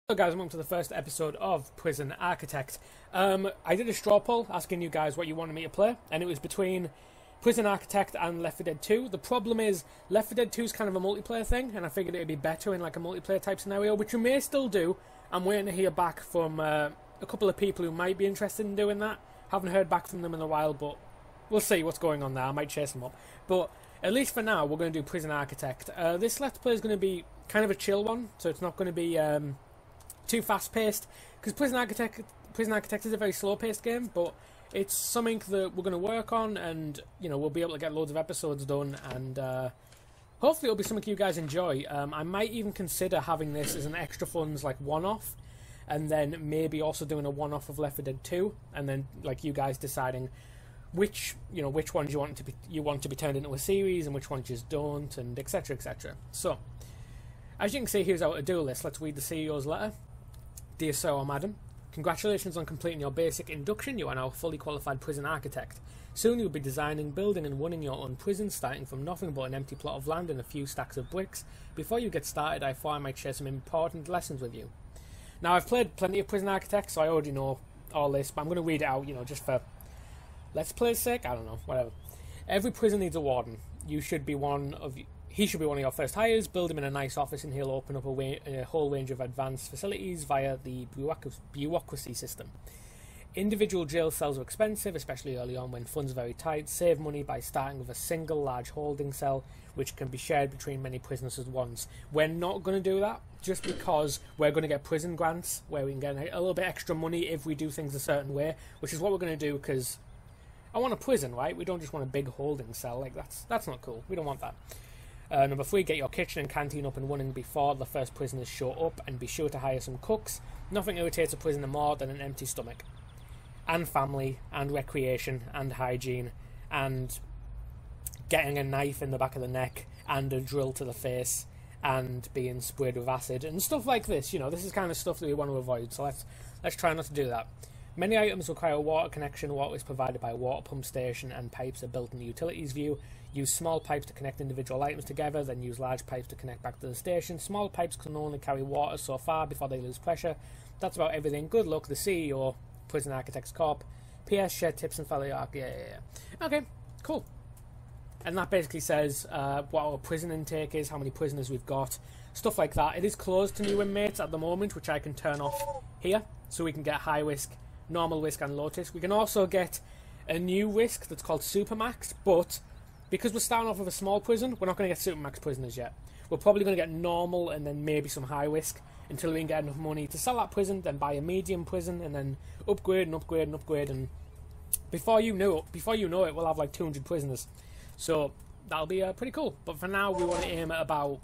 Hello guys, welcome to the first episode of Prison Architect. I did a straw poll asking you guys what you wanted me to play, and it was between Prison Architect and Left 4 Dead 2. The problem is, Left 4 Dead 2 is kind of a multiplayer thing, and I figured it would be better in like a multiplayer type scenario, which we may still do. I'm waiting to hear back from a couple of people who might be interested in doing that. Haven't heard back from them in a while, but we'll see what's going on there. I might chase them up. But at least for now, we're going to do Prison Architect. This Let's Play is going to be kind of a chill one, so it's not going to be too fast-paced, because Prison Architect is a very slow-paced game, but it's something that we're going to work on, and you know, we'll be able to get loads of episodes done, and hopefully it'll be something you guys enjoy. I might even consider having this as an Extrafuns like one-off, and then maybe also doing a one-off of Left 4 Dead 2, and then like you guys deciding which ones you want to be turned into a series, and which ones you just don't, and etc, etc. So, as you can see, here's our to-do list. Let's read the CEO's letter. Dear Sir or Madam, congratulations on completing your basic induction. You are now a fully qualified prison architect. Soon you'll be designing, building and running your own prison, starting from nothing but an empty plot of land and a few stacks of bricks. Before you get started, I thought I might share some important lessons with you. Now, I've played plenty of Prison Architect, so I already know all this, but I'm going to read it out, just for Let's Play's sake. I don't know, whatever. Every prison needs a warden. He should be one of your first hires. Build him in a nice office, and he'll open up a whole range of advanced facilities via the bureaucracy system. Individual jail cells are expensive, especially early on when funds are very tight. Save money by starting with a single large holding cell, which can be shared between many prisoners at once. We're not going to do that, just because we're going to get prison grants, where we can get a little bit extra money if we do things a certain way, which is what we're going to do, because I want a prison, right? We don't just want a big holding cell. Like, that's not cool. We don't want that. Number 3, get your kitchen and canteen up and running before the first prisoners show up, and be sure to hire some cooks. Nothing irritates a prisoner more than an empty stomach. And family, and recreation, and hygiene, and getting a knife in the back of the neck, and a drill to the face, and being sprayed with acid, and stuff like this. This is kind of stuff that we want to avoid, so let's try not to do that. Many items require a water connection. Water is provided by a water pump station, and pipes are built in the utilities view. Use small pipes to connect individual items together, then use large pipes to connect back to the station. Small pipes can only carry water so far before they lose pressure. That's about everything. Good luck, the CEO, Prison Architects Corp. P.S. Share tips and fellow arc. Yeah. Okay, cool. And that basically says what our prison intake is, how many prisoners we've got, stuff like that. It is closed to new inmates at the moment, which I can turn off here, so we can get high risk, normal risk and low risk. We can also get a new risk that's called Supermax, but because we're starting off with a small prison, we're not going to get Supermax prisoners yet. We're probably going to get normal and then maybe some high risk until we can get enough money to sell that prison, then buy a medium prison, and then upgrade and upgrade and upgrade, and before you know it, we'll have like 200 prisoners. So that'll be pretty cool. But for now, we want to aim at about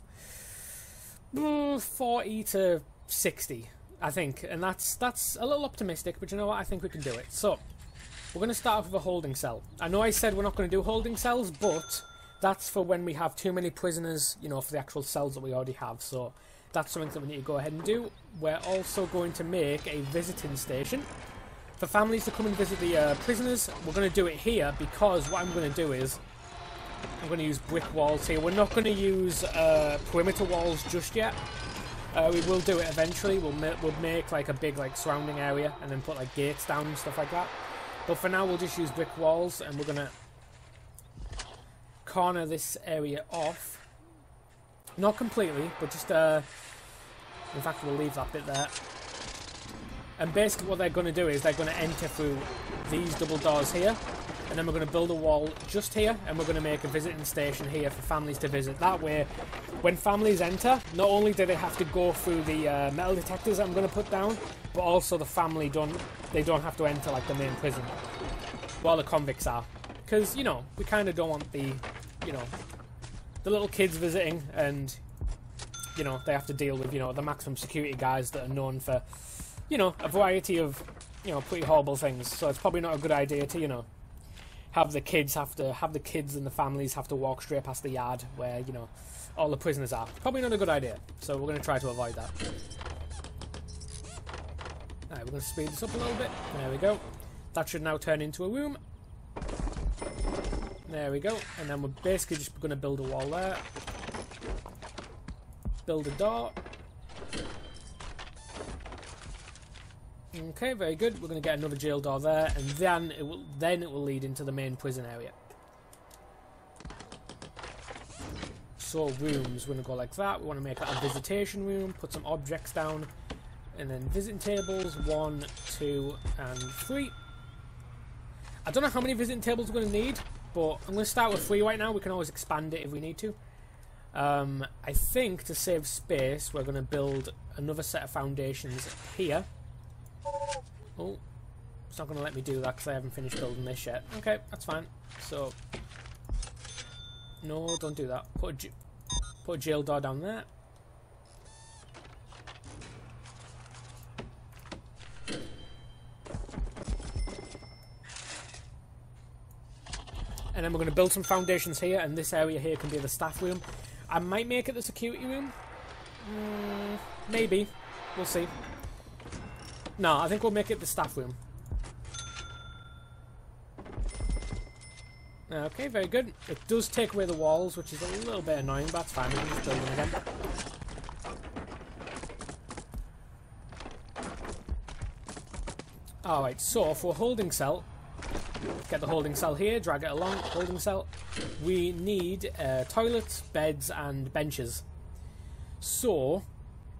40 to 60, I think, and that's a little optimistic, but you know what? I think we can do it. So we're going to start off with a holding cell. I know I said we're not going to do holding cells, but that's for when we have too many prisoners, for the actual cells that we already have. So that's something that we need to go ahead and do. We're also going to make a visiting station for families to come and visit the prisoners. We're going to do it here because what I'm going to do is I'm going to use brick walls here. We're not going to use perimeter walls just yet. We will do it eventually. We'll make like a big surrounding area and then put like gates down and stuff like that. But for now, we'll just use brick walls, and we're going to corner this area off. Not completely, but just, in fact, we'll leave that bit there. And basically what they're going to do is they're going to enter through these double doors here, and then we're going to build a wall just here, and we're going to make a visiting station here for families to visit. That way, when families enter, not only do they have to go through the metal detectors that I'm going to put down, but also the family don't have to enter like the main prison while the convicts are, because we kind of don't want the little kids visiting, and they have to deal with the maximum security guys that are known for a variety of pretty horrible things. So it's probably not a good idea to have the kids and the families have to walk straight past the yard where all the prisoners are. Probably not a good idea, so we're going to try to avoid that. Alright, we're going to speed this up a little bit. There we go. That should now turn into a room. There we go. And then we're basically just going to build a wall there. Build a door. Okay, very good. We're going to get another jail door there, and then it will lead into the main prison area. So rooms, we're going to go like that. We want to make that a visitation room, put some objects down, and then visiting tables, 1, 2, and 3. I don't know how many visiting tables we're going to need, but I'm going to start with 3 right now. We can always expand it if we need to. I think to save space, we're going to build another set of foundations here. Oh, it's not going to let me do that because I haven't finished building this yet. Okay, that's fine. So, no, don't do that. Put a jail door down there. And then we're going to build some foundations here, and this area here can be the staff room. I might make it the security room. Maybe. We'll see. No, I think we'll make it the staff room. Okay, very good. It does take away the walls, which is a little bit annoying, but that's fine. We can just build them again. Alright, so for a holding cell, get the holding cell here, drag it along, holding cell. We need toilets, beds, and benches. So,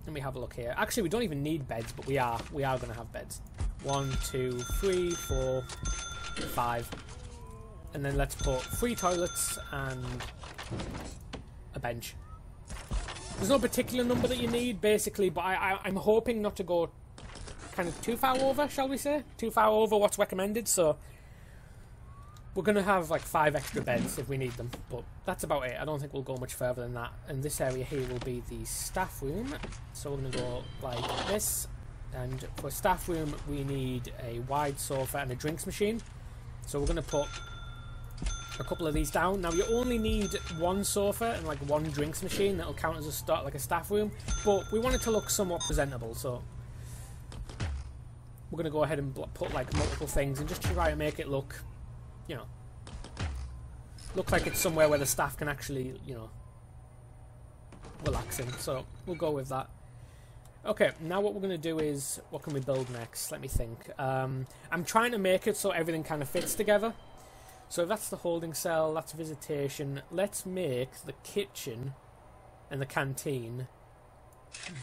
let me have a look here. Actually, we don't even need beds, but we are going to have beds. 1, 2, 3, 4, 5. And then let's put 3 toilets and a bench. There's no particular number that you need, basically, but I'm hoping not to go kind of too far over, shall we say? Too far over what's recommended, so we're going to have like 5 extra beds if we need them, but that's about it. I don't think we'll go much further than that. And this area here will be the staff room, so we're going to go like this. And for staff room, we need a wide sofa and a drinks machine. So we're going to put a couple of these down. Now you only need 1 sofa and like 1 drinks machine. That'll count as like a staff room, but we want it to look somewhat presentable, so we're going to go ahead and put like multiple things and just try to make it look, you know, look like it's somewhere where the staff can actually, you know, relaxing. So we'll go with that. Okay, now what we're going to do is, what can we build next? Let me think. I'm trying to make it so everything kind of fits together. So if that's the holding cell, that's visitation. Let's make the kitchen and the canteen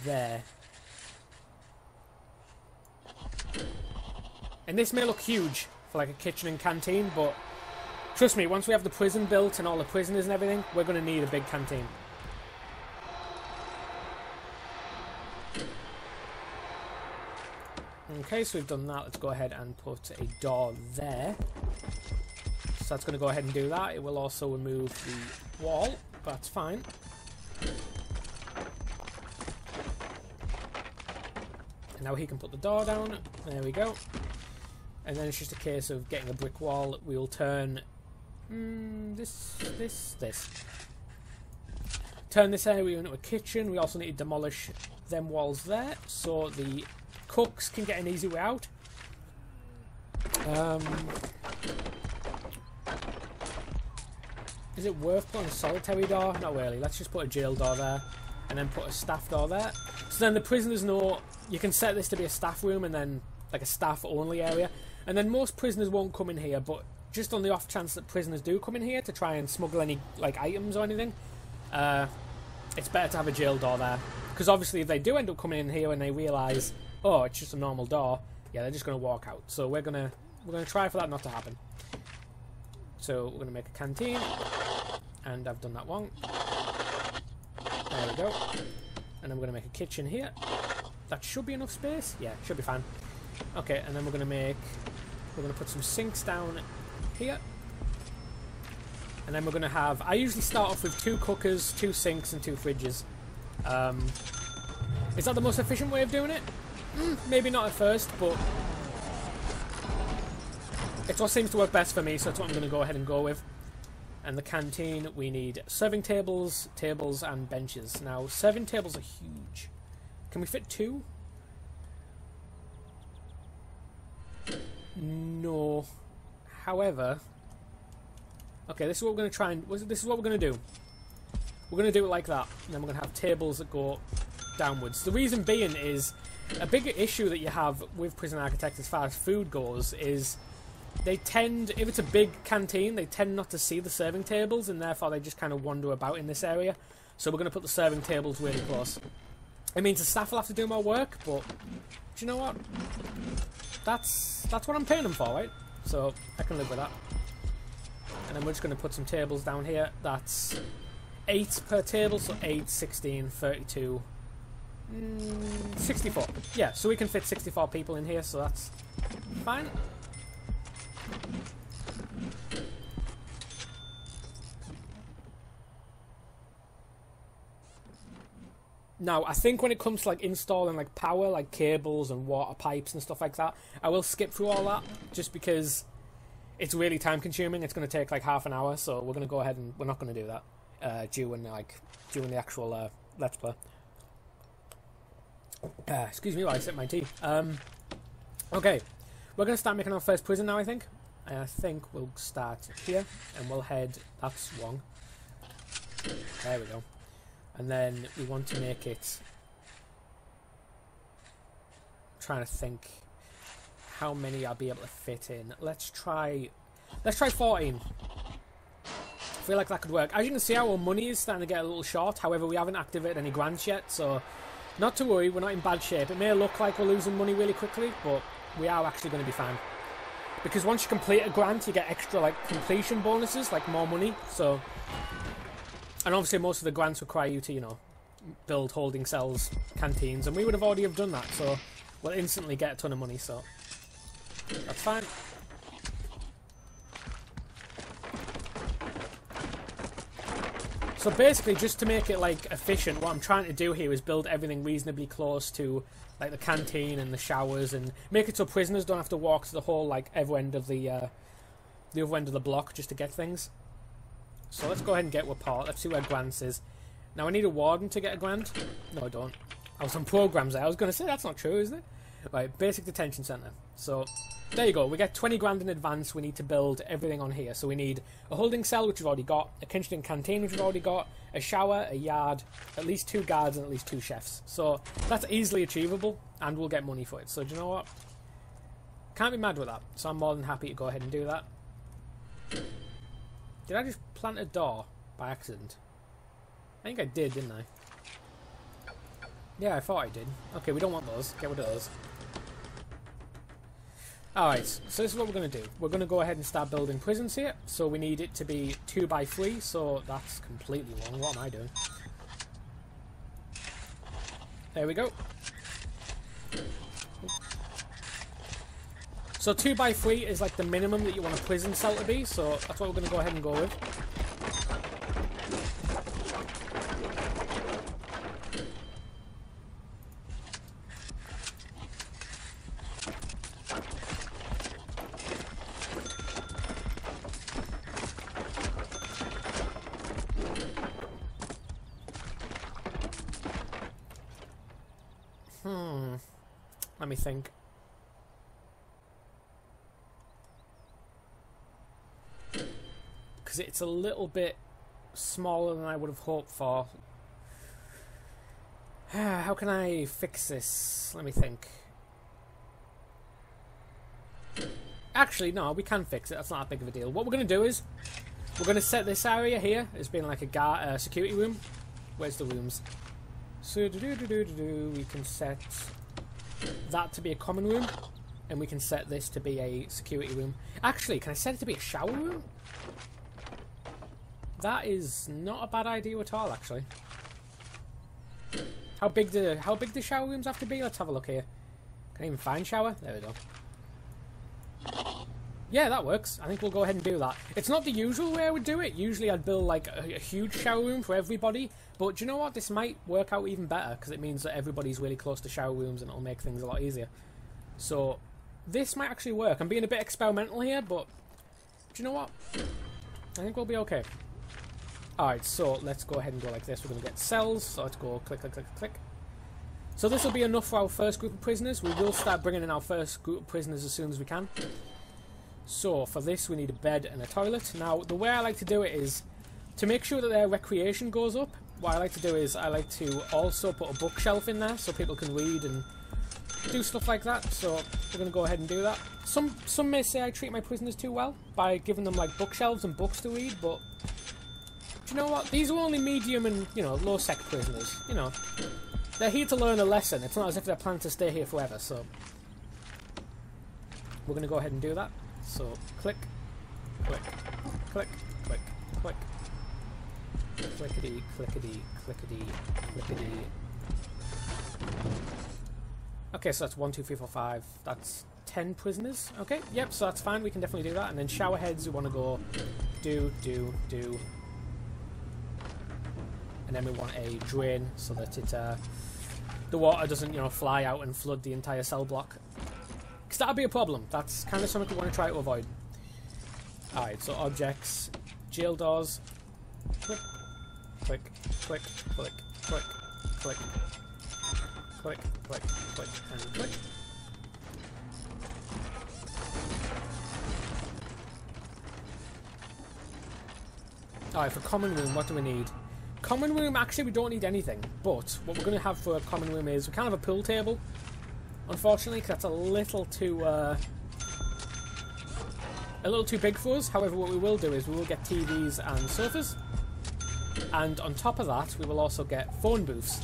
there. And this may look huge for like a kitchen and canteen, but trust me, once we have the prison built and all the prisoners and everything, we're going to need a big canteen. Okay, so we've done that. Let's go ahead and put a door there. So that's going to go ahead and do that. It will also remove the wall, but that's fine. And now he can put the door down. There we go. And then it's just a case of getting a brick wall. We'll turn this. Turn this area into a kitchen. We also need to demolish them walls there, so the cooks can get an easy way out. Is it worth putting a solitary door? Not really. Let's just put a jail door there, and then put a staff door there. So then the prisoners know you can set this to be a staff room, and then like a staff only area. And then most prisoners won't come in here, but just on the off chance that prisoners do come in here to try and smuggle any like items or anything, it's better to have a jail door there. Because obviously if they do end up coming in here and they realise, oh, it's just a normal door, yeah, they're just going to walk out. So we're gonna try for that not to happen. So we're going to make a canteen, and I've done that one. There we go. And then we're going to make a kitchen here. That should be enough space. Yeah, should be fine. Okay, and then we're going to put some sinks down here. And then we're going to have, I usually start off with 2 cookers, 2 sinks, and 2 fridges. Is that the most efficient way of doing it? Maybe not at first, but it's what seems to work best for me, so that's what I'm going to go ahead and go with. And the canteen, we need serving tables, and benches. Now, serving tables are huge. Can we fit 2? No. However, okay, this is what we're going to try and... This is what we're going to do. We're going to do it like that, and then we're going to have tables that go downwards. The reason being is, a big issue that you have with Prison Architect as far as food goes is they tend, if it's a big canteen, they tend not to see the serving tables, and therefore they just kind of wander about in this area. So we're going to put the serving tables really close. It means the staff will have to do more work, but do you know what? That's what I'm paying them for, right? So I can live with that. And then we're just going to put some tables down here. That's 8 per table, so 8, 16, 32, 64. Yeah, so we can fit 64 people in here, so that's fine. Now, I think when it comes to like installing like power, like cables and water pipes and stuff like that, I will skip through all that just because it's really time consuming. It's going to take like half an hour, so we're going to go ahead and we're not going to do that during the actual Let's Play. Excuse me while I sip my tea. Okay, we're going to start making our first prison now, I think. And I think we'll start here and we'll head... That's wrong. There we go. And then we want to make it... I'm trying to think how many I'll be able to fit in. Let's try 14. I feel like that could work. As you can see, our money is starting to get a little short. However, we haven't activated any grants yet, so not to worry, we're not in bad shape. It may look like we're losing money really quickly, but we are actually going to be fine. Because once you complete a grant, you get extra like completion bonuses, like more money. So, and obviously most of the grants require you to, you know, build holding cells, canteens, and we would have already have done that. So we'll instantly get a ton of money. So that's fine. So basically, just to make it like efficient, what I'm trying to do here is build everything reasonably close to like the canteen and the showers, and make it so prisoners don't have to walk to the whole like other end of the other end of the block just to get things. So let's go ahead and get report. Let's see where grants is. Now I need a warden to get a grant. No, I don't. I was on programs there. I was going to say that's not true, is it? Right, basic detention center. So there you go. We get 20 grand in advance. We need to build everything on here. So we need a holding cell, which we've already got, a kitchen canteen, which we've already got, a shower, a yard, at least 2 guards, and at least 2 chefs. So that's easily achievable, and we'll get money for it. So do you know what? Can't be mad with that. So I'm more than happy to go ahead and do that. Did I just plant a door by accident? I think I did, didn't I? Yeah, I thought I did. Okay, we don't want those. Get rid of those. Alright, so this is what we're going to do. We're going to go ahead and start building prisons here. So we need it to be 2 by 3, so that's completely wrong. What am I doing? There we go. So 2 by 3 is like the minimum that you want a prison cell to be, so that's what we're going to go ahead and go with. Let me think. Because it's a little bit smaller than I would have hoped for. How can I fix this? Let me think. Actually, no, we can fix it. That's not that big of a deal. What we're going to do is we're going to set this area here as being like a security room. Where's the rooms? So we can set that to be a common room, and we can set this to be a security room. Actually, can I set it to be a shower room? That is not a bad idea at all, actually. How big do shower rooms have to be? Let's have a look here. Can I even find shower? There we go. Yeah, that works. I think we'll go ahead and do that. It's not the usual way I would do it. Usually I'd build like a huge shower room for everybody. But do you know what? This might work out even better because it means that everybody's really close to shower rooms and it'll make things a lot easier. So this might actually work. I'm being a bit experimental here, but do you know what? I think we'll be okay. Alright, so let's go ahead and go like this. We're going to get cells. So let's go click, click, click, click. So this will be enough for our first group of prisoners. We will start bringing in our first group of prisoners as soon as we can. So for this we need a bed and a toilet. Now the way I like to do it is to make sure that their recreation goes up. What I like to do is I like to also put a bookshelf in there so people can read and do stuff like that, so we're going to go ahead and do that. Some may say I treat my prisoners too well by giving them like bookshelves and books to read, but do you know what? These are only medium and, you know, low sec prisoners. You know, they're here to learn a lesson. It's not as if they're planning to stay here forever, so we're going to go ahead and do that. So click, click, click, click, click, clickety, clickety, clickety, clickety. Okay, so that's 1, 2, 3, 4, 5. That's 10 prisoners. Okay, yep, so that's fine. We can definitely do that. And then shower heads, we want to go do. And then we want a drain so that it the water doesn't, you know, fly out and flood the entire cell block. Because that'd be a problem. That's kind of something we want to try to avoid. Alright, so objects, jail doors, click, click, click, click, click, click, click, click, click, and click. Alright, for common room, what do we need? Common room, actually we don't need anything, but what we're going to have for a common room is we can't have a pool table, unfortunately, because that's a little too big for us. However, what we will do is we will get TVs and sofas, and on top of that we will also get phone booths.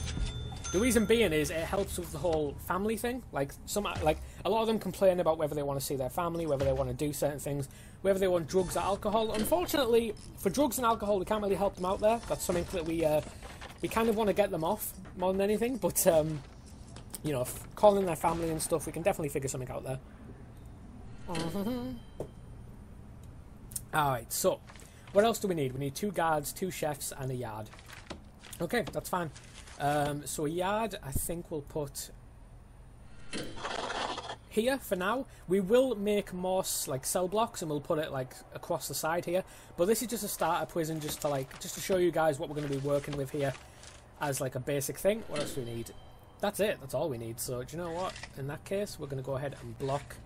The reason being is it helps with the whole family thing. Like a lot of them complain about whether they want to see their family, whether they want to do certain things, whether they want drugs or alcohol. Unfortunately, for drugs and alcohol, we can't really help them out there. That's something that we kind of want to get them off more than anything. But you know, calling their family and stuff, we can definitely figure something out there. All right, so what else do we need? We need 2 guards, 2 chefs, and a yard. Okay, that's fine. So a yard, I think we'll put here for now. We will make more like cell blocks, and we'll put it like across the side here. But this is just a starter prison, just to show you guys what we're going to be working with here as like a basic thing. What else do we need? That's it. That's all we need. So do you know what? In that case, we're going to go ahead and block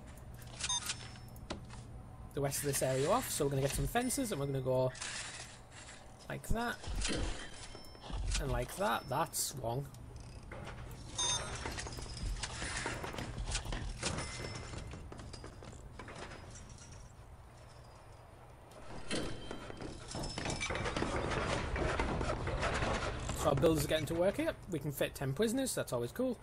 the rest of this area off. So we're going to get some fences, and we're going to go like that. And like that. That's wrong. So our builders are getting to work here. We can fit 10 prisoners. That's always cool.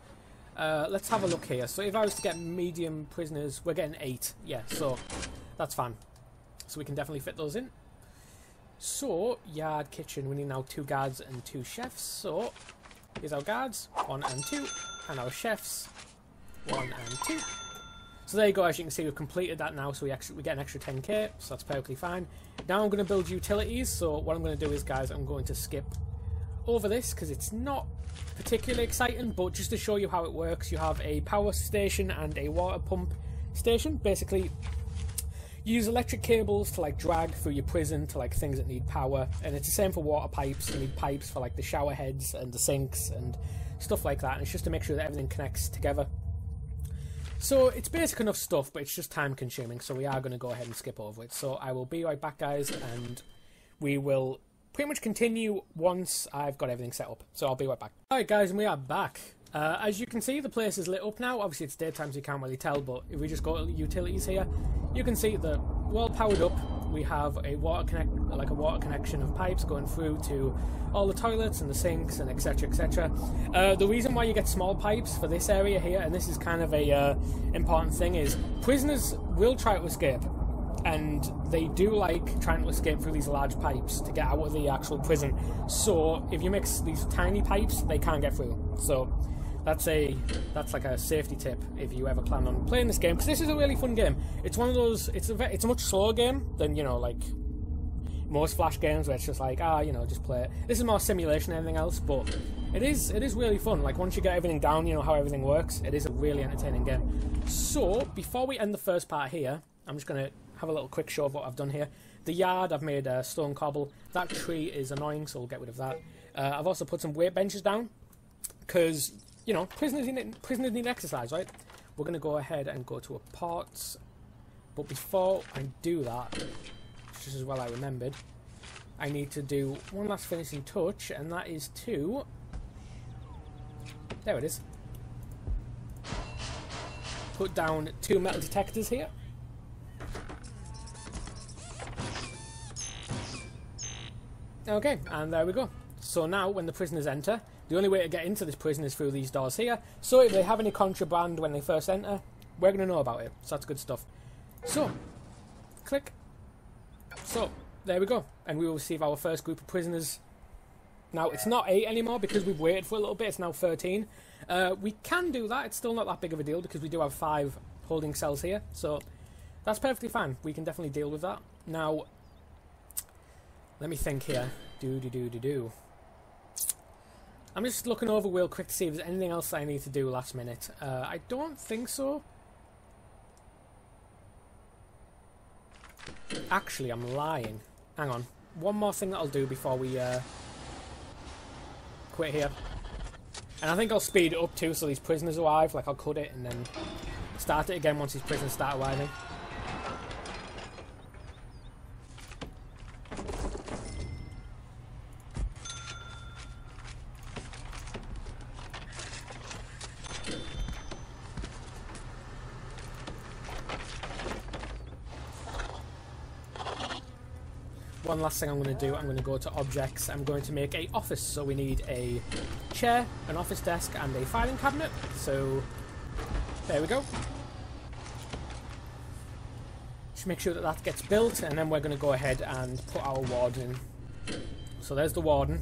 Let's have a look here. So if I was to get medium prisoners, we're getting 8. Yeah, so that's fine. So we can definitely fit those in. So, yard, kitchen, we need now 2 guards and 2 chefs. So, here's our guards, 1 and 2, and our chefs, 1 and 2. So there you go, as you can see we've completed that now, so we get an extra 10k, so that's perfectly fine. Now I'm going to build utilities, so what I'm going to do is, guys, I'm going to skip over this, because it's not particularly exciting, but just to show you how it works, you have a power station and a water pump station. Basically, you use electric cables to like drag through your prison to like things that need power, and it's the same for water pipes. You need pipes for like the shower heads and the sinks and stuff like that, and it's just to make sure that everything connects together. So it's basic enough stuff, but it's just time consuming, so we are going to go ahead and skip over it. So I will be right back, guys, and we will pretty much continue once I've got everything set up. So I'll be right back. Alright, guys, and we are back. As you can see, the place is lit up now. Obviously it's daytime, so you can't really tell, but if we just go to utilities here, you can see that we're all powered up. We have a water connection of pipes going through to all the toilets and the sinks and etc, etc. The reason why you get small pipes for this area here, and this is kind of a important thing, is prisoners will try to escape, and they do like trying to escape through these large pipes to get out of the actual prison. So if you mix these tiny pipes, they can't get through. So that's like a safety tip if you ever plan on playing this game, because this is a really fun game. It's one of those, it's a much slower game than, you know, like most Flash games where it's just like, you know, just play it. This is more simulation than anything else, but it is really fun. Like, once you get everything down, you know how everything works, it is a really entertaining game. So before we end the first part here, I'm just going to have a little quick show of what I've done here. The yard, I've made a stone cobble. That tree is annoying, so we'll get rid of that. I've also put some weight benches down, because, you know, prisoners need exercise, right? We're going to go ahead and go to a pot. But before I do that, just as well I remembered, I need to do one last finishing touch, and that is to... There it is. put down 2 metal detectors here. Okay, and there we go. So now, when the prisoners enter, the only way to get into this prison is through these doors here. So if they have any contraband when they first enter, we're going to know about it. So that's good stuff. So, click. So, there we go. And we will receive our first group of prisoners. Now, it's not 8 anymore because we've waited for a little bit. It's now 13. We can do that. It's still not that big of a deal because we do have 5 holding cells here. So, that's perfectly fine. We can definitely deal with that. Now, let me think here. I'm just looking over real quick to see if there's anything else I need to do last minute. I don't think so. Actually, I'm lying. Hang on. One more thing that I'll do before we quit here. And I think I'll speed it up too so these prisoners arrive. Like, I'll cut it and then start it again once these prisoners start arriving. One last thing I'm going to do, I'm going to go to objects. I'm going to make a office. So we need a chair, an office desk, and a filing cabinet. So there we go. Just make sure that that gets built, and then we're going to go ahead and put our warden in. So there's the warden.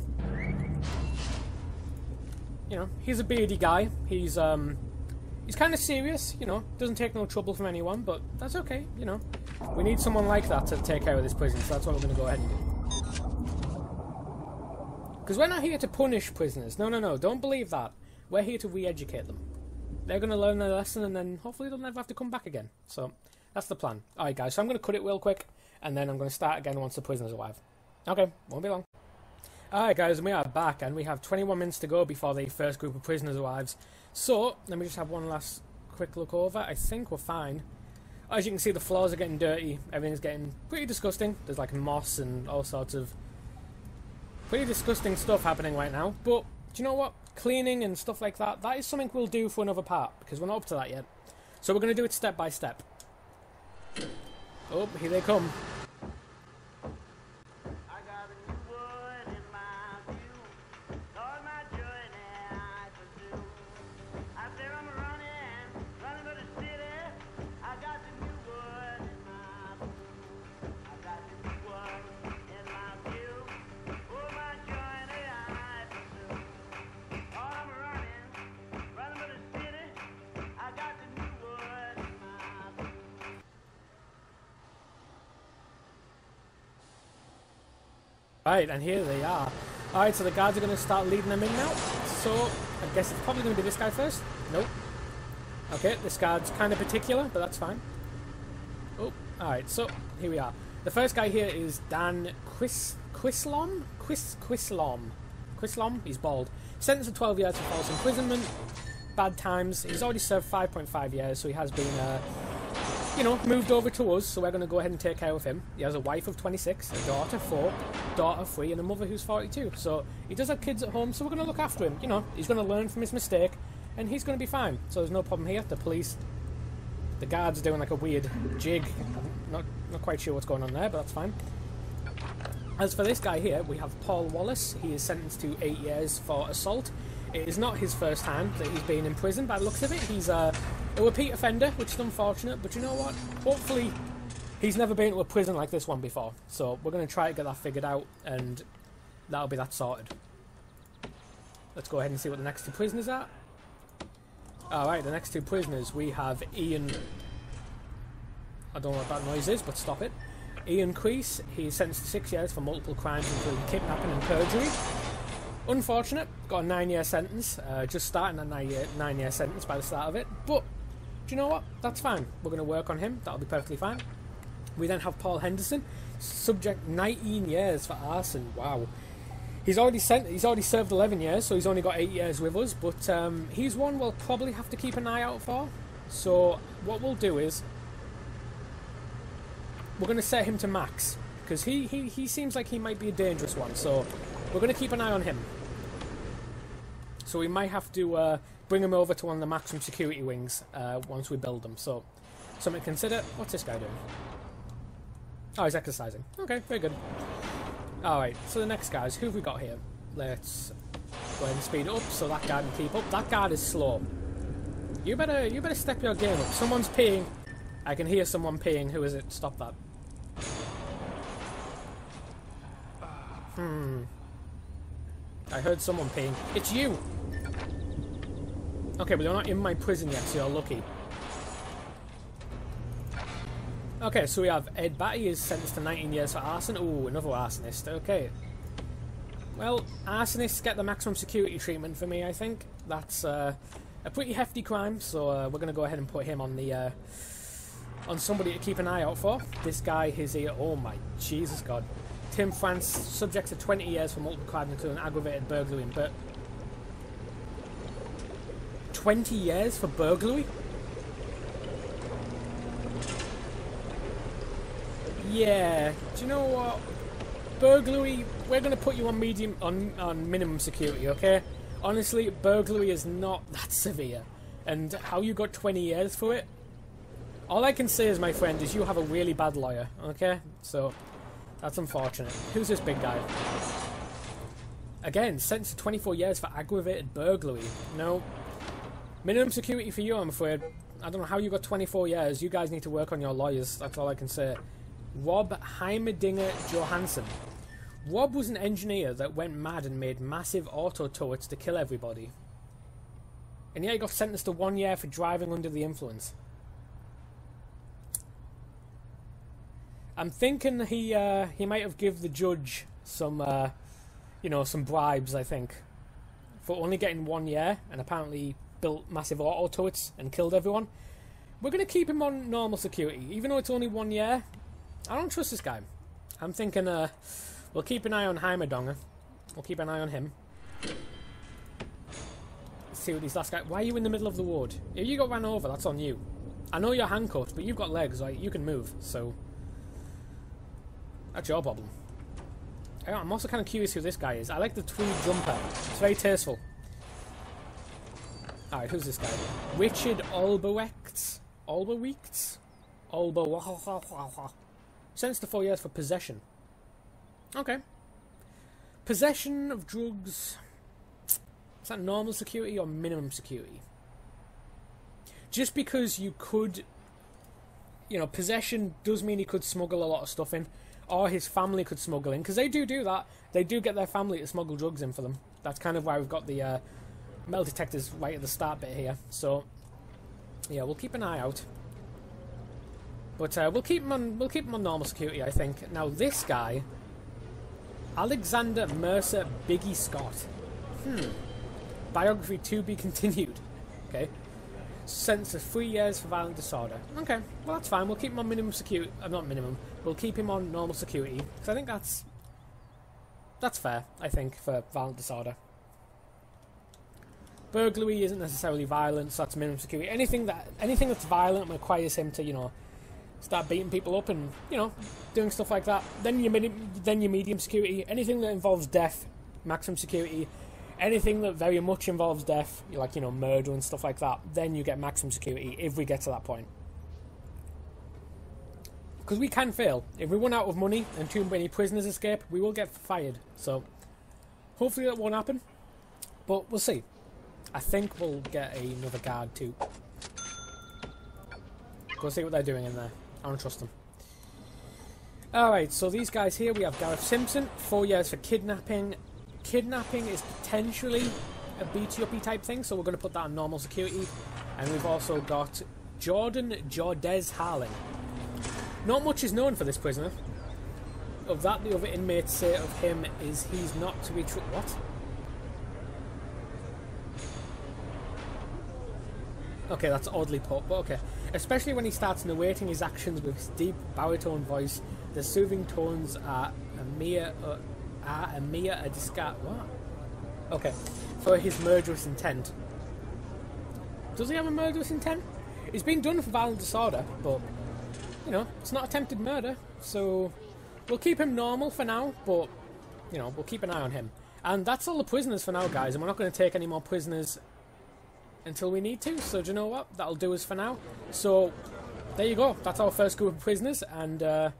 You know, he's a beardy guy. He's kind of serious. You know, doesn't take no trouble from anyone, but that's okay. You know. We need someone like that to take care of this prison, so that's what we're going to go ahead and do. Because we're not here to punish prisoners. No, don't believe that. We're here to re-educate them. They're going to learn their lesson, and then hopefully they'll never have to come back again. So, that's the plan. Alright guys, so I'm going to cut it real quick, and then I'm going to start again once the prisoners arrive. Okay, won't be long. Alright guys, and we are back, and we have 21 minutes to go before the first group of prisoners arrives. So, let me just have one last quick look over. I think we're fine. As you can see, the floors are getting dirty. Everything's getting pretty disgusting. There's like moss and all sorts of pretty disgusting stuff happening right now. But, do you know what? Cleaning and stuff like that, that is something we'll do for another part, because we're not up to that yet. So we're going to do it step by step. Oh, here they come. Right, and here they are. Alright, so the guards are going to start leading them in now. So, I guess it's probably going to be this guy first. Nope. Okay, this guard's kind of particular, but that's fine. Oh, alright, so, here we are. The first guy here is Dan Quislom? Quislom? He's bald. Sentenced to 12 years for false imprisonment. Bad times. He's already served 5.5 years, so he has been, you know, moved over to us, so we're going to go ahead and take care of him. He has a wife of 26, a daughter 4, daughter 3, and a mother who's 42. So he does have kids at home, so we're going to look after him. You know, he's going to learn from his mistake, and he's going to be fine. So there's no problem here. The police, the guards are doing like a weird jig. I'm not quite sure what's going on there, but that's fine. As for this guy here, we have Paul Wallace. He is sentenced to 8 years for assault. It is not his first time that he's been in prison, by the looks of it. He's a repeat offender, which is unfortunate, but you know what? Hopefully he's never been to a prison like this one before. So we're going to try to get that figured out, and that'll be that sorted. Let's go ahead and see what the next 2 prisoners are. Alright, the next 2 prisoners, we have Ian... I don't know what that noise is, but stop it. Ian Crease, he's sentenced to 6 years for multiple crimes, including kidnapping and perjury. Unfortunate, got a 9-year sentence, just starting a 9-year sentence by the start of it, but do you know what? That's fine. We're going to work on him. That'll be perfectly fine. We then have Paul Henderson, subject 19 years for arson. Wow. He's already served 11 years, so he's only got 8 years with us, but he's one we'll probably have to keep an eye out for. So what we'll do is we're going to set him to max, because he seems like he might be a dangerous one, so we're going to keep an eye on him. So we might have to bring him over to one of the maximum security wings once we build them. So, something to consider. What's this guy doing? Oh, he's exercising. Okay, very good. Alright, so the next guys, who have we got here? Let's go ahead and speed it up so that guard can keep up. That guard is slow. You better step your game up. Someone's peeing. I can hear someone peeing. Who is it? Stop that. I heard someone peeing. It's you! Okay, but you're not in my prison yet, so you're lucky. Okay, so we have Ed Batty is sentenced to 19 years for arson. Ooh, another arsonist. Okay. Well, arsonists get the maximum security treatment for me, I think. That's a pretty hefty crime, so we're going to go ahead and put him on the on somebody to keep an eye out for. This guy is here. Oh my Jesus God. Tim France, subject to 20 years for multiple crimes, including aggravated burglary and 20 years for burglary? Yeah, do you know what? Burglary, we're going to put you on minimum security, okay? Honestly, burglary is not that severe. And how you got 20 years for it? All I can say is, my friend, is you have a really bad lawyer, okay? So, that's unfortunate. Who's this big guy? Again, sentenced to 24 years for aggravated burglary. No. Minimum security for you, I'm afraid. I don't know how you got 24 years. You guys need to work on your lawyers. That's all I can say. Rob Heimerdinger Johansson. Rob was an engineer that went mad and made massive auto turrets to kill everybody. And yeah, he got sentenced to 1 year for driving under the influence. I'm thinking he might have given the judge some, you know, some bribes, I think. For only getting 1 year, and apparently built massive auto turrets and killed everyone. We're going to keep him on normal security. Even though it's only 1 year, I don't trust this guy. I'm thinking, we'll keep an eye on Heimerdinger. We'll keep an eye on him. Let's see what these last guys... Why are you in the middle of the road? If you got ran over, that's on you. I know you're handcuffed, but you've got legs, right? You can move, so... That's your problem. I'm also kind of curious who this guy is. I like the tweed jumper. It's very tasteful. Alright, who's this guy? Richard Olberwechts? Olberwechts? Sentenced to 4 years for possession. Okay. Possession of drugs. Is that normal security or minimum security? Just because you could... You know, possession does mean he could smuggle a lot of stuff in. Or his family could smuggle in. Because they do that. They do get their family to smuggle drugs in for them. That's kind of why we've got the metal detectors right at the start bit here. So, yeah, we'll keep an eye out. But we'll keep him on normal security, I think. Now this guy, Alexander Mercer Biggie Scott. Biography to be continued. Okay. Sentenced to 3 years for violent disorder. Okay, well that's fine. We'll keep him on minimum security. Not minimum. We'll keep him on normal security because I think that's fair. I think for violent disorder. Burglary isn't necessarily violent, so that's minimum security. Anything that's violent requires him to, you know, start beating people up and, you know, doing stuff like that. Then your medium security. Anything that involves death, maximum security. Anything that very much involves death, like, you know, murder and stuff like that, then you get maximum security if we get to that point. Because we can fail. If we run out of money and too many prisoners escape, we will get fired. So, hopefully that won't happen. But we'll see. I think we'll get another guard too. Go see what they're doing in there. I don't trust them. Alright, so these guys here, we have Gareth Simpson, 4 years for kidnapping. Kidnapping is potentially a beaty-uppy type thing, so we're going to put that on normal security. And we've also got Jordan Jordez Harling. Not much is known for this prisoner. Of that, the other inmates say of him is he's not to be what? Okay, that's oddly put, but okay. Especially when he starts narrating his actions with his deep baritone voice, the soothing tones are a mere what? Okay, for his murderous intent. Does he have a murderous intent? He's been done for violent disorder, but, you know, it's not attempted murder, so we'll keep him normal for now, but, you know, we'll keep an eye on him. And that's all the prisoners for now, guys, and we're not going to take any more prisoners until we need to. So do you know what? That'll do us for now. So there you go. That's our first group of prisoners, and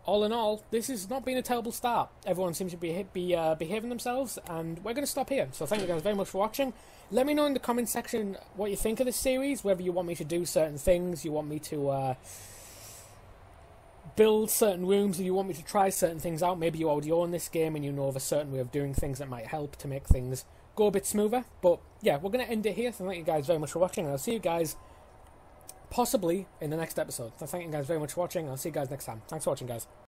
all in all, this has not been a terrible start. Everyone seems to be behaving themselves, and we're going to stop here. So thank you guys very much for watching. Let me know in the comment section what you think of this series, whether you want me to do certain things, you want me to build certain rooms, if you want me to try certain things out. Maybe you already own this game and you know of a certain way of doing things that might help to make things go a bit smoother. But yeah, we're going to end it here. So thank you guys very much for watching, and I'll see you guys possibly in the next episode. So thank you guys very much for watching. I'll see you guys next time. Thanks for watching, guys.